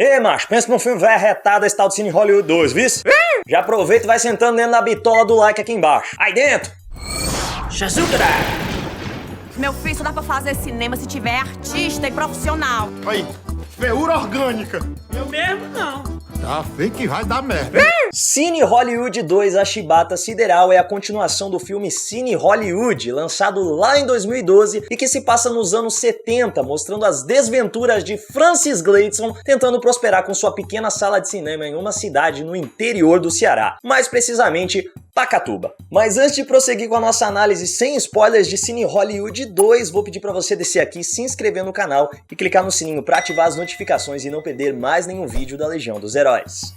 Ei, macho, pensa num filme velho arretado esse tal de Cine Hollywood 2, viu? Já aproveita e vai sentando dentro da bitola do like aqui embaixo. Aí dentro! Jesus, Meu filho, só dá pra fazer cinema se tiver artista e profissional. Aí, feiura orgânica. Eu mesmo não. Tá feio que vai dar merda. Cine Hollywood 2, A Chibata Sideral é a continuação do filme Cine Hollywood, lançado lá em 2012 e que se passa nos anos 70, mostrando as desventuras de Francis Gleeson tentando prosperar com sua pequena sala de cinema em uma cidade no interior do Ceará, mais precisamente Pacatuba. Mas antes de prosseguir com a nossa análise sem spoilers de Cine Hollywood 2, vou pedir pra você descer aqui, se inscrever no canal e clicar no sininho pra ativar as notificações e não perder mais nenhum vídeo da Legião dos Heróis.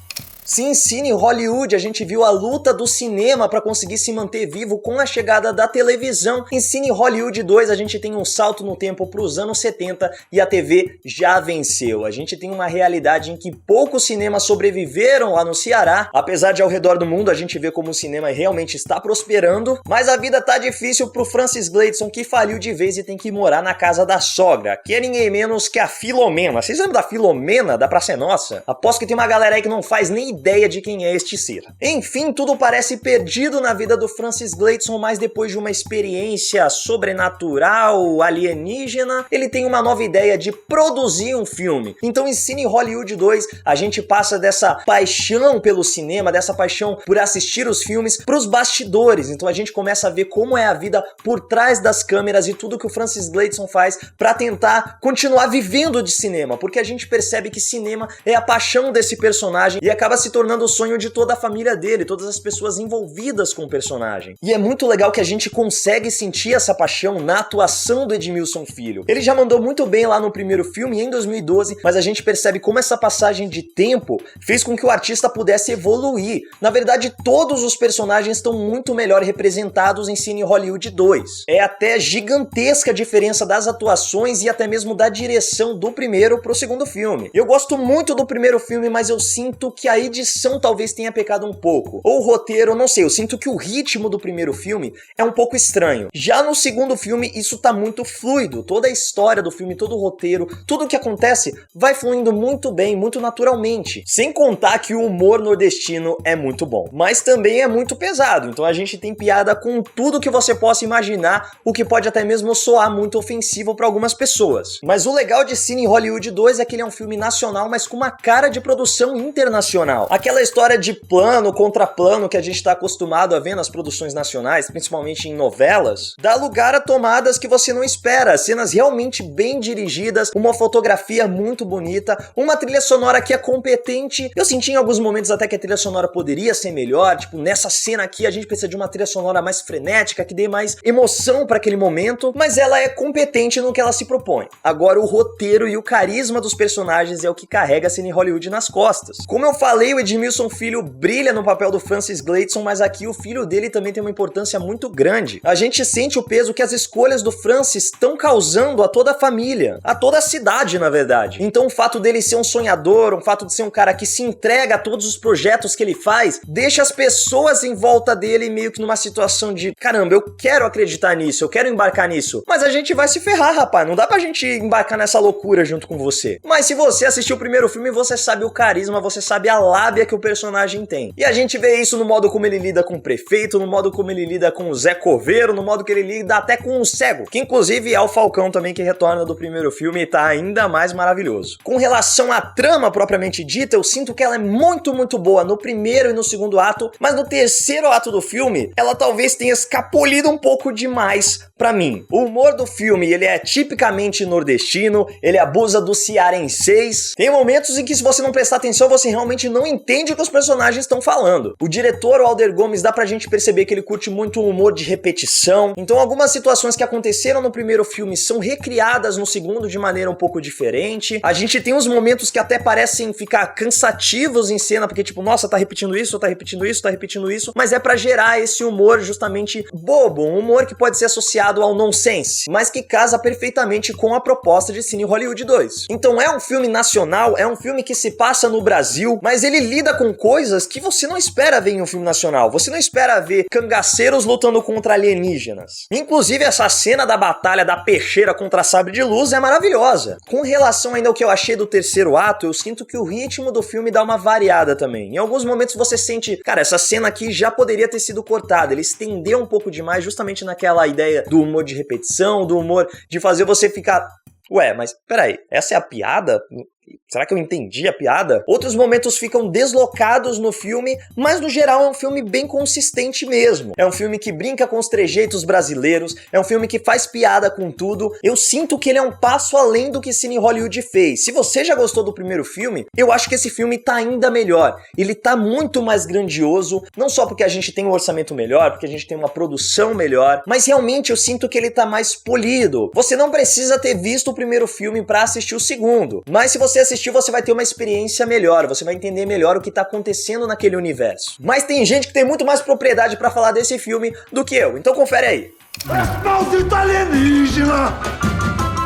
Sim, em Cine Hollywood a gente viu a luta do cinema para conseguir se manter vivo com a chegada da televisão. Em Cine Hollywood 2 a gente tem um salto no tempo para os anos 70 e a TV já venceu. A gente tem uma realidade em que poucos cinemas sobreviveram lá no Ceará, apesar de ao redor do mundo a gente ver como o cinema realmente está prosperando, mas a vida tá difícil pro Francis Gleeson, que faliu de vez e tem que morar na casa da sogra, que é ninguém menos que a Filomena. Vocês lembram da Filomena da Praça é Nossa? Aposto que tem uma galera aí que não faz nem ideia de quem é este ser. Enfim, tudo parece perdido na vida do Francis Gleeson, mas depois de uma experiência sobrenatural, alienígena, ele tem uma nova ideia de produzir um filme. Então em Cine Hollywood 2, a gente passa dessa paixão pelo cinema, dessa paixão por assistir os filmes, pros bastidores. Então a gente começa a ver como é a vida por trás das câmeras e tudo que o Francis Gleeson faz para tentar continuar vivendo de cinema, porque a gente percebe que cinema é a paixão desse personagem e acaba se tornando o sonho de toda a família dele, todas as pessoas envolvidas com o personagem. E é muito legal que a gente consegue sentir essa paixão na atuação do Edmilson Filho. Ele já mandou muito bem lá no primeiro filme, em 2012, mas a gente percebe como essa passagem de tempo fez com que o artista pudesse evoluir. Na verdade, todos os personagens estão muito melhor representados em Cine Hollywood 2. É até gigantesca a diferença das atuações e até mesmo da direção do primeiro pro segundo filme. Eu gosto muito do primeiro filme, mas eu sinto que a edição talvez tenha pecado um pouco. Ou o roteiro, não sei, eu sinto que o ritmo do primeiro filme é um pouco estranho. Já no segundo filme, isso tá muito fluido. Toda a história do filme, todo o roteiro, tudo o que acontece vai fluindo muito bem, muito naturalmente. Sem contar que o humor nordestino é muito bom. Mas também é muito pesado, então a gente tem piada com tudo que você possa imaginar, o que pode até mesmo soar muito ofensivo para algumas pessoas. Mas o legal de Cine Hollywood 2 é que ele é um filme nacional, mas com uma cara de produção internacional. Aquela história de plano contra plano que a gente está acostumado a ver nas produções nacionais, principalmente em novelas, dá lugar a tomadas que você não espera, cenas realmente bem dirigidas, uma fotografia muito bonita, uma trilha sonora que é competente. Eu senti em alguns momentos até que a trilha sonora poderia ser melhor, tipo, nessa cena aqui a gente precisa de uma trilha sonora mais frenética, que dê mais emoção para aquele momento, mas ela é competente no que ela se propõe. Agora o roteiro e o carisma dos personagens é o que carrega a Cine Hollywood nas costas. Como eu falei, o Edmilson Filho brilha no papel do Francis Gleeson, mas aqui o filho dele também tem uma importância muito grande. A gente sente o peso que as escolhas do Francis estão causando a toda a família, a toda a cidade, na verdade. Então o fato dele ser um sonhador, o fato de ser um cara que se entrega a todos os projetos que ele faz, deixa as pessoas em volta dele meio que numa situação de caramba, eu quero acreditar nisso, eu quero embarcar nisso, mas a gente vai se ferrar, rapaz, não dá pra gente embarcar nessa loucura junto com você. Mas se você assistiu o primeiro filme, você sabe o carisma, você sabe a lábia que o personagem tem. E a gente vê isso no modo como ele lida com o prefeito, no modo como ele lida com o Zé Coveiro, no modo que ele lida até com o cego, que inclusive é o Falcão também que retorna do primeiro filme e tá ainda mais maravilhoso. Com relação à trama propriamente dita, eu sinto que ela é muito boa no primeiro e no segundo ato, mas no terceiro ato do filme, ela talvez tenha escapulido um pouco demais pra mim. O humor do filme, ele é tipicamente nordestino, ele abusa do cearenseis. Tem momentos em que se você não prestar atenção, você realmente não entende o que os personagens estão falando. O diretor, o Alder Gomes, dá pra gente perceber que ele curte muito o humor de repetição. Então algumas situações que aconteceram no primeiro filme são recriadas no segundo de maneira um pouco diferente. A gente tem uns momentos que até parecem ficar cansativos em cena, porque tipo, nossa, tá repetindo isso, tá repetindo isso, tá repetindo isso, mas é pra gerar esse humor justamente bobo, um humor que pode ser associado ao nonsense, mas que casa perfeitamente com a proposta de Cine Hollywood 2. Então é um filme nacional, é um filme que se passa no Brasil, mas ele ele lida com coisas que você não espera ver em um filme nacional. Você não espera ver cangaceiros lutando contra alienígenas. Inclusive, essa cena da batalha da peixeira contra a sabre de luz é maravilhosa. Com relação ainda ao que eu achei do terceiro ato, eu sinto que o ritmo do filme dá uma variada também. Em alguns momentos você sente, cara, essa cena aqui já poderia ter sido cortada. Ele estendeu um pouco demais justamente naquela ideia do humor de repetição, do humor de fazer você ficar... Ué, mas peraí, essa é a piada? Será que eu entendi a piada? Outros momentos ficam deslocados no filme, mas no geral é um filme bem consistente mesmo. É um filme que brinca com os trejeitos brasileiros, é um filme que faz piada com tudo. Eu sinto que ele é um passo além do que Cine Hollywood fez. Se você já gostou do primeiro filme, eu acho que esse filme tá ainda melhor. Ele tá muito mais grandioso, não só porque a gente tem um orçamento melhor, porque a gente tem uma produção melhor, mas realmente eu sinto que ele tá mais polido. Você não precisa ter visto o primeiro filme pra assistir o segundo, mas se você assistir, você vai ter uma experiência melhor, você vai entender melhor o que tá acontecendo naquele universo. Mas tem gente que tem muito mais propriedade pra falar desse filme do que eu, então confere aí. Maldito alienígena!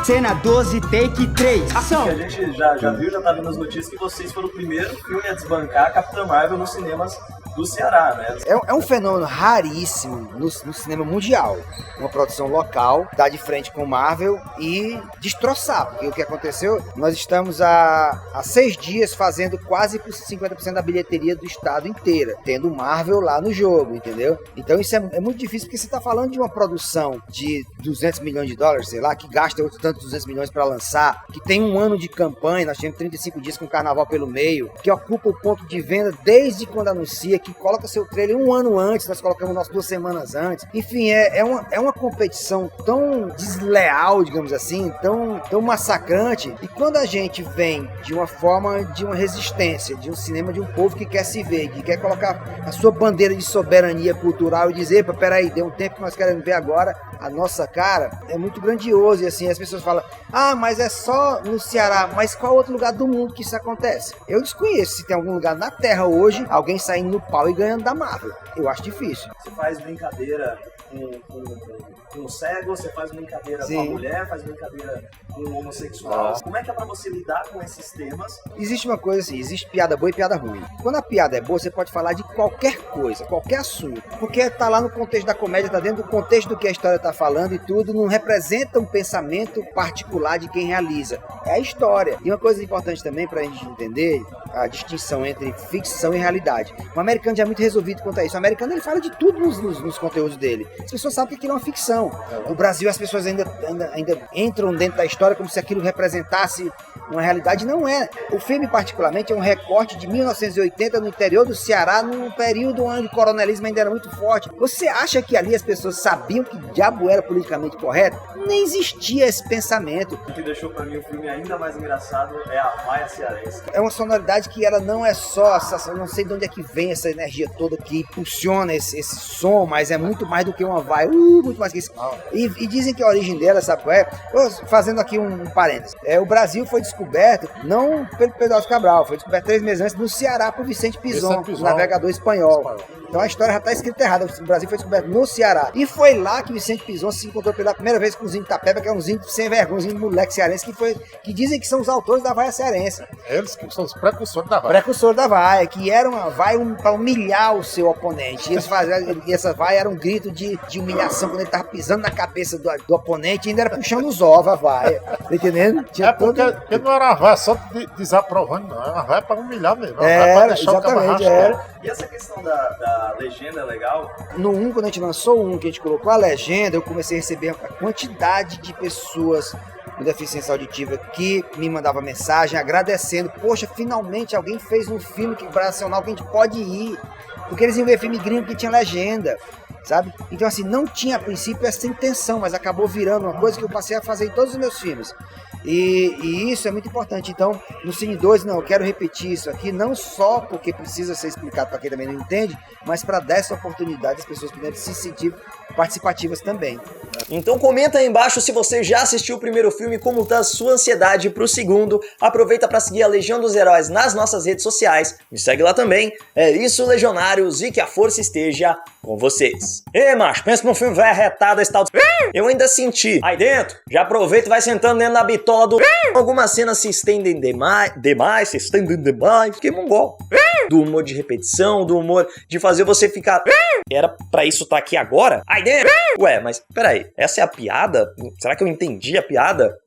Cena 12, take 3. Ação! Que a gente já viu, já tá vendo as notícias que vocês foram o primeiro filme a desbancar a Capitã Marvel nos cinemas do Ceará, né? É um fenômeno raríssimo no cinema mundial. Uma produção local, dar de frente com Marvel e destroçar. Porque o que aconteceu, nós estamos há 6 dias fazendo quase 50% da bilheteria do estado inteira, tendo Marvel lá no jogo, entendeu? Então isso é muito difícil, porque você está falando de uma produção de 200 milhões de dólares, sei lá, que gasta outro tanto 200 milhões para lançar, que tem um ano de campanha, nós temos 35 dias com o carnaval pelo meio, que ocupa o ponto de venda desde quando anuncia, que coloca seu trailer um ano antes, nós colocamos nosso 2 semanas antes. Enfim, é uma competição tão desleal, digamos assim, tão massacrante. E quando a gente vem de uma forma de uma resistência, de um cinema de um povo que quer se ver, que quer colocar a sua bandeira de soberania cultural e dizer, peraí, deu um tempo que nós queremos ver agora a nossa cara, é muito grandioso. E assim, as pessoas falam, mas é só no Ceará, mas qual outro lugar do mundo que isso acontece? Eu desconheço se tem algum lugar na Terra hoje, alguém saindo no pau e ganhando da Marvel. Eu acho difícil. Você faz brincadeira com o cego, você faz brincadeira com a mulher, faz brincadeira com o homossexual. Como é que é pra você lidar com esses temas? Existe uma coisa assim, existe piada boa e piada ruim. Quando a piada é boa, você pode falar de qualquer coisa, qualquer assunto, porque tá lá no contexto da comédia, tá dentro do contexto do que a história tá falando e tudo, não representa um pensamento particular de quem realiza. É a história. E uma coisa importante também pra gente entender a distinção entre ficção e realidade. O americano já é muito resolvido quanto a isso. O americano, ele fala de tudo nos conteúdos dele. As pessoas sabem que aquilo é uma ficção. No Brasil, as pessoas ainda entram dentro da história como se aquilo representasse uma realidade. Não é. O filme, particularmente, é um recorte de 1980 no interior do Ceará, num período onde o coronelismo ainda era muito forte. Você acha que ali as pessoas sabiam que diabo era politicamente correto? Nem existia esse pensamento. O que deixou pra mim o filme ainda mais engraçado é a vaia cearense. É uma sonoridade que ela não é só, eu não sei de onde é que vem essa energia toda que impulsiona esse som, mas é muito mais do que uma vaia, muito mais que isso. E dizem que a origem dela, sabe qual é? Fazendo aqui um parênteses. O Brasil foi descoberto, não pelo Pedro Álvares Cabral, foi descoberto 3 meses antes no Ceará por Vicente Pison, navegador espanhol. Então a história já está escrita errada. O Brasil foi descoberto no Ceará. E foi lá que Vicente Pison se encontrou pela primeira vez com o Zinho Itapeba, que é um zinho sem vergonha, um zinho de moleque cearense, que dizem que são os autores da vaia cearense. Eles que são os precursores da vaia. Precursores da vaia, que era uma vaia para humilhar o seu oponente. E essa vaia era um grito de humilhação quando ele estava pisando na cabeça do oponente e ainda era puxando os ovos a vaia. Tá entendendo? Porque não era uma vaia só desaprovando, não. Era uma vaia para humilhar mesmo. Era, exatamente, era. E essa questão da legenda é legal? No 1, quando a gente lançou que a gente colocou a legenda, eu comecei a receber a quantidade de pessoas com deficiência auditiva que me mandava mensagem agradecendo. Poxa, finalmente alguém fez um filme nacional que a gente pode ir. Porque eles iam ver filme gringo que tinha legenda, sabe? Então assim, não tinha a princípio essa intenção, mas acabou virando uma coisa que eu passei a fazer em todos os meus filmes. E isso é muito importante. Então, no Cine 2, eu quero repetir isso aqui, não só porque precisa ser explicado para quem também não entende, mas para dar essa oportunidade às pessoas poderem se sentir participativas também. Então comenta aí embaixo se você já assistiu o primeiro filme, como tá a sua ansiedade pro segundo. Aproveita para seguir a Legião dos Heróis nas nossas redes sociais. Me segue lá também. É isso, Legionários, e que a força esteja com vocês. Ei, macho, pensa num filme velho arretado esse tal... Eu ainda senti. Aí dentro, já aproveita e vai sentando dentro da bitola do... Algumas cenas se estendem demais. Que mongol. do humor de repetição, do humor de fazer você ficar... Era pra isso estar aqui agora? Ai, ué, mas peraí, essa é a piada? Será que eu entendi a piada?